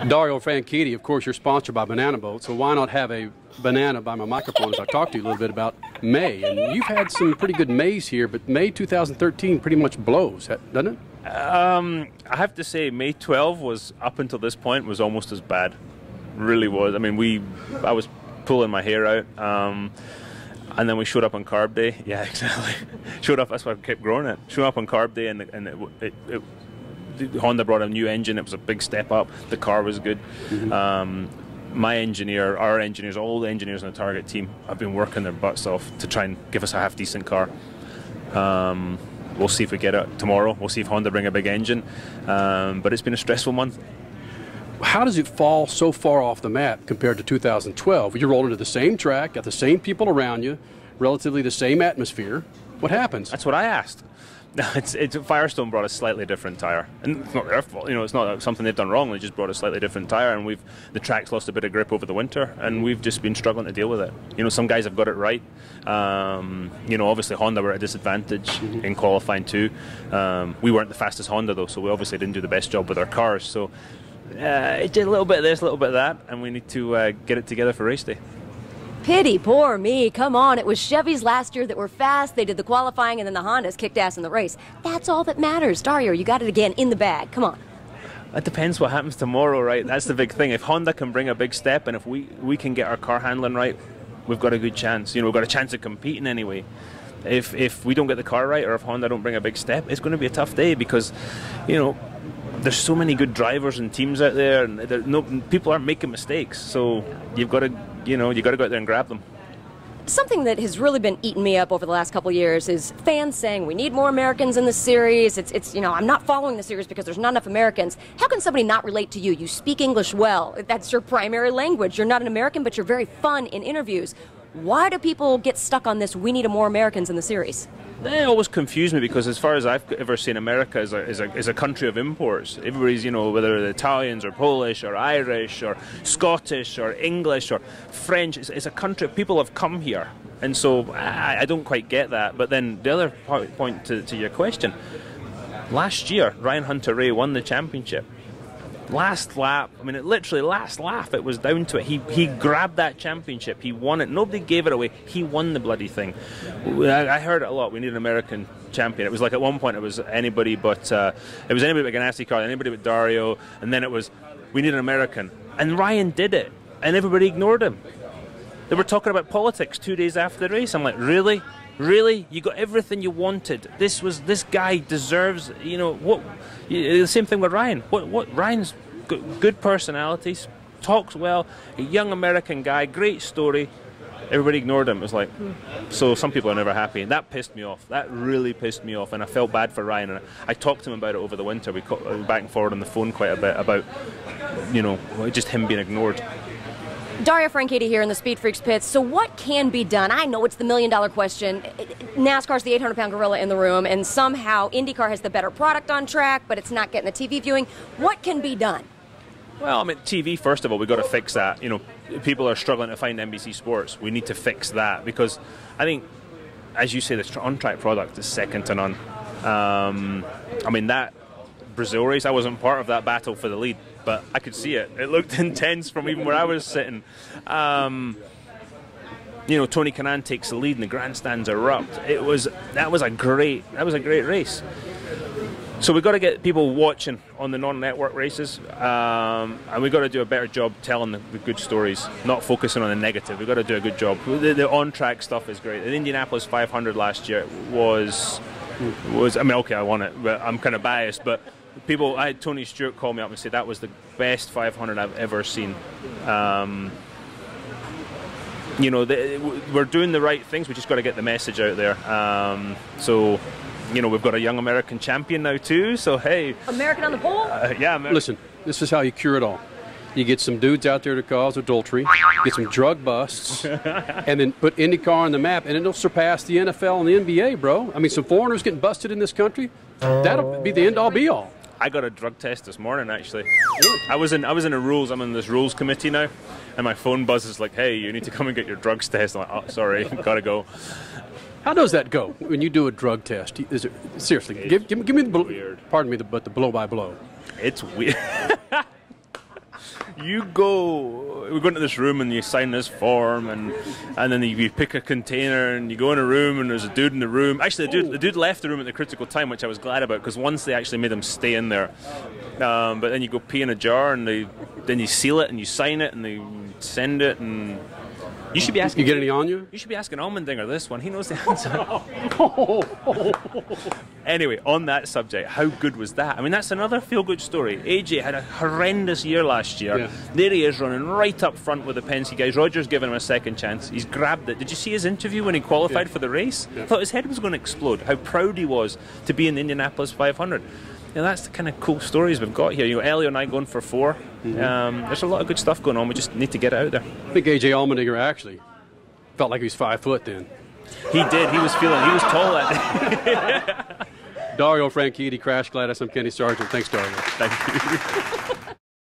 Dario Franchitti, of course, you're sponsored by Banana Boat, so why not have a banana by my microphone as I talk to you a little bit about May? And you've had some pretty good Mays here, but May 2013 pretty much blows, doesn't it? I have to say, May 12 was, up until this point, was almost as bad. Really was. I mean, I was pulling my hair out, and then we showed up on carb day. Yeah, exactly. Showed up. That's why I kept growing it. Showed up on carb day, and Honda brought a new engine. It was a big step up. The car was good. Mm-hmm. My engineer, our engineers, all the engineers on the Target team have been working their butts off to try and give us a half-decent car. We'll see if we get it tomorrow. We'll see if Honda bring a big engine. But it's been a stressful month. How does it fall so far off the map compared to 2012? You're rolling to the same track, got the same people around you, relatively the same atmosphere. What happens? That's what I asked. Firestone brought a slightly different tire, and it's not their fault. You know, it's not something they've done wrong. They just brought a slightly different tire, and the track's lost a bit of grip over the winter, and we've just been struggling to deal with it. You know, some guys have got it right. You know, obviously Honda were at a disadvantage in qualifying too. We weren't the fastest Honda though, so we obviously didn't do the best job with our cars. So it's a little bit of this, a little bit of that, and we need to get it together for race day. Pity, poor me. Come on, it was Chevys last year that were fast. They did the qualifying, and then the Hondas kicked ass in the race. That's all that matters. Dario, you got it again in the bag. Come on. It depends what happens tomorrow, right? That's the big thing. If Honda can bring a big step, and if we can get our car handling right, we've got a good chance. You know, we've got a chance of competing anyway. If we don't get the car right, or if Honda don't bring a big step, it's going to be a tough day because, you know, there's so many good drivers and teams out there, and people aren't making mistakes. So you've got to go out there and grab them. Something that has really been eating me up over the last couple of years is fans saying we need more Americans in the series. It's you know, I'm not following the series because there's not enough Americans. How can somebody not relate to you? You speak English well. That's your primary language. You're not an American, but you're very fun in interviews. Why do people get stuck on this, we need more Americans in the series? They always confuse me because as far as I've ever seen America is a country of imports. Everybody's, you know, whether they're Italians or Polish or Irish or Scottish or English or French, it's a country, people have come here. And so I don't quite get that. But then the other point to your question, last year Ryan Hunter-Reay won the championship. Last lap, I mean, literally last lap, it was down to it. He grabbed that championship. He won it. Nobody gave it away. He won the bloody thing. I heard it a lot. We need an American champion. It was like at one point it was anybody but Ganassi car, anybody but Dario, and then it was we need an American. And Ryan did it, and everybody ignored him. They were talking about politics 2 days after the race. I'm like, really? Really? You got everything you wanted. This guy deserves, you know, what? The same thing with Ryan. What? Ryan's good personalities, talks well, a young American guy, great story. Everybody ignored him. It was like, so some people are never happy, and that pissed me off. That really pissed me off, and I felt bad for Ryan. And I talked to him about it over the winter. We got back and forward on the phone quite a bit about, you know, just him being ignored. Dario Franchitti here in the SpeedFreaks pits. So what can be done? I know it's the million-dollar question. NASCAR's the 800-pound gorilla in the room, and somehow IndyCar has the better product on track, but it's not getting the TV viewing. What can be done? Well, I mean, TV, first of all, we've got to fix that. You know, people are struggling to find NBC Sports. We need to fix that because I think, as you say, the on-track product is second to none. I mean, that Brazil race, I wasn't part of that battle for the lead, but I could see it. It looked intense from even where I was sitting. You know, Tony Kanaan takes the lead and the grandstands erupt. That was a great race. So we've got to get people watching on the non-network races, and we've got to do a better job telling the good stories, not focusing on the negative. We've got to do a good job. The on-track stuff is great. The Indianapolis 500 last year was I mean, okay, I won it, but I'm kind of biased, but I had Tony Stewart call me up and say that was the best 500 I've ever seen. You know, we're doing the right things. We just got to get the message out there. So, you know, we've got a young American champion now too. So hey, American on the pole. Yeah. Listen, this is how you cure it all. You get some dudes out there to cause adultery, get some drug busts, and then put IndyCar on the map, and it'll surpass the NFL and the NBA, bro. I mean, some foreigners getting busted in this country, that'll be the end-all, be-all. I got a drug test this morning, actually. I was in a rules. I'm in this rules committee now, and my phone buzzes like, "Hey, you need to come and get your drugs test." I'm like, "Oh, sorry, gotta go." How does that go when you do a drug test? Seriously, give me the weird. Pardon me, but the blow by blow. It's weird. we go into this room and you sign this form, and then you pick a container and you go in a room and there's a dude in the room. Actually, the dude left the room at the critical time, which I was glad about, because once they actually made him stay in there. But then you go pee in a jar and then you seal it and you sign it and they send it, and you should be asking. You get any on you? You should be asking Allmendinger this one. He knows the answer. Anyway, on that subject, how good was that? I mean, that's another feel-good story. AJ had a horrendous year last year. Yeah. There he is running right up front with the Penske guys. Roger's given him a second chance. He's grabbed it. Did you see his interview when he qualified for the race? Yeah. I thought his head was going to explode. How proud he was to be in the Indianapolis 500. That's the kind of cool stories we've got here. Elio and I going for 4. There's a lot of good stuff going on. We just need to get it out there. I think AJ Allmendinger actually felt like he was 5 foot then. He did. He was tall that day. Dario Franchitti, Crash Gladys. I'm Kenny Sargent. Thanks, Dario. Thank you.